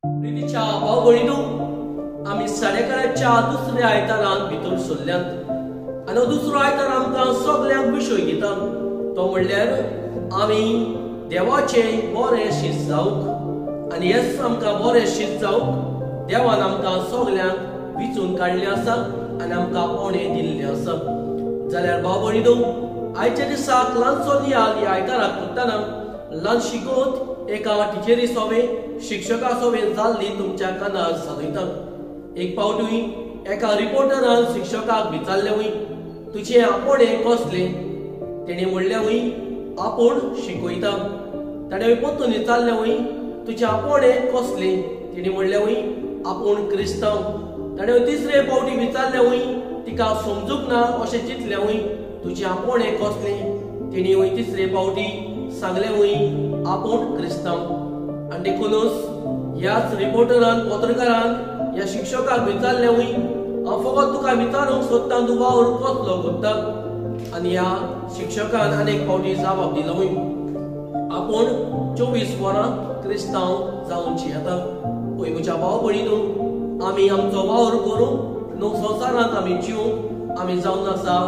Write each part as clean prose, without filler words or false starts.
प्रितीच्या भाव भयणीनो, आमी साडेकाराच्या दुसऱ्या आयतारान भितर सरल्यांत आनी दुसरो आयतार आमकां सगळ्यांक विशय घेता तो म्हणल्यार आमी देवाचे बरे शीत जावंक आनी हेच आमकां बरे शीत जावंक देवान आमकां सगळ्यांक विचून काडले आसा आनी आमकां पावणे दिल्ले आसा। जाल्यार भाव भयणीनो, आयच्या दिसाक ल्हानसो नियाल ह्या आयताराक करतना ल्हानशी गोत एका टिचेरी सोवे शिक्षका सोवे जाल्ली तुमच्या कानार सादयता। एक पावटूय एका रिपोर्टरान शिक्षकाक विचारले तुझे आपोणे कसले? तेणे म्हणले आपूण शिकयता। ताणें परतून विचारले तुझे आपोणे कसले? तेणे म्हणले आपूण क्रिस्तांव। ताणें तिसरे पावटी विचारले तिका समजूंक ना अशें चिंतले तुझे आपोणे कसले? तेणी तिसरे पावटी सांगले आपूण क्रिस्तांव। आनी देखूनच ह्याच रिपोर्टरान पत्रकारान ह्या शिक्षकाक विचारले हांव फकत तुका विचारूंक सोदतां तूं वावर कसलो करता? आनी ह्या शिक्षकान आनीक फावटी जबाब दिलो आपूण 24 वरां क्रिस्तांव जावची येता। पळय म्हज्या भाव भयणीनो, आमी आमचो वावर करूंक संवसारांत आमी जिवूंक आमी जावन आसा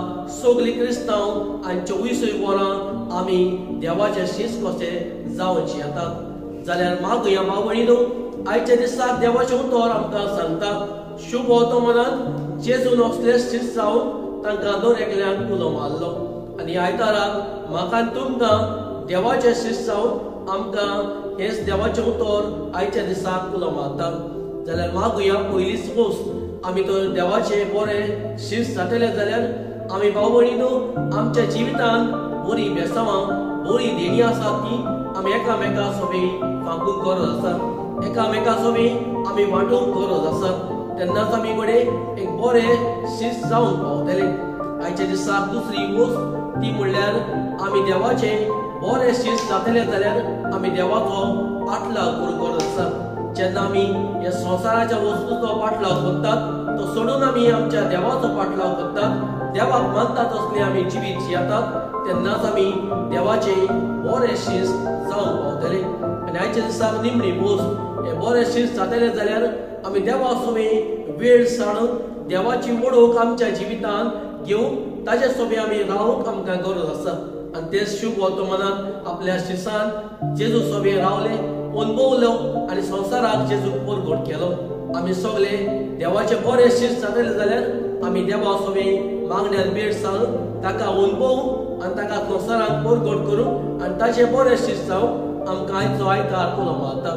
सगळीं क्रिस्तांव आनी 24 वरां आमी देवाचे शीस कशे जावचे येता। जाल्यार म्हाका ह्या भाव भयणीनो, आयच्या दिसाक देवाचें उतर आमकां सांगता शुभ वर्तमानांत जेजून असले शीस जावंक तांकां दर एकल्याक उलो मारलो आनी आयताराक म्हाका तुमकां देवाचे शीस जावंक आमकां हेच देवाचें उतर आयच्या दिसाक उलो मारता। जाल्यार म्हाका ह्या पयलीच गोश्ट आमी तर देवाचे बरे शीस जातले जाल्यार आमी भाव भयणीनो आमच्या जिवितांत बरी बेसांवां बरी देणी आसात ती आमी एकामेका सोबी फांकूंक गरज आसा, एकामेका सोबी आमी वांटूंक गरज आसा, तेन्नाच आमी कडेन एक बरें शीस जावंक पावतले। आयच्या दिसाक दुसरी गोश्ट ती म्हणल्यार आमी देवाचे बरे शीस जातले जाल्यार आमी देवाचो पाटलाव करूंक गरज आसा। जेन्ना आमी ह्या संवसाराच्या वस्तूचो पाटलाव करतात तो सोडून आमी आमच्या देवाचो पाटलाव करतात, देवाक मानतात असले आमी जिवीत जियेतात, तेन्नाच आमी देवाचे बरे शीस जावंक पावतले। आनी आयच्या दिसाक निमणी गोश्ट हे बरे शीस जातले जाल्यार आमी देवा सोबे वेळ साणून देवाची वडोवक आमच्या जिवितांत घेवंक ताचे सोबे आमी रावंक आमकां गरज आसा। आनी ते शुभ वर्तमानांत आपल्या शिसान जेजू सोबे रावले, अनुभवलो आनी संवसाराक जेजूक परगट केलो। आमी सगळे देवाचे बरे शीस जातले जाल्यार आमी देवा सोबे मागण्यार वेळ साणून ताका अनुभवूंक आनी ताका संवसाराक परगट करूंक आनी ताचे बरे शीस जावंक आमकां आयचो आयतार उलो मारता।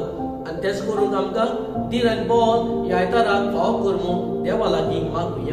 आनी तेच करूंक आमकां धीर आनी बोल ह्या आयताराक फावो कर म्हूण देवा लागीं मागुया।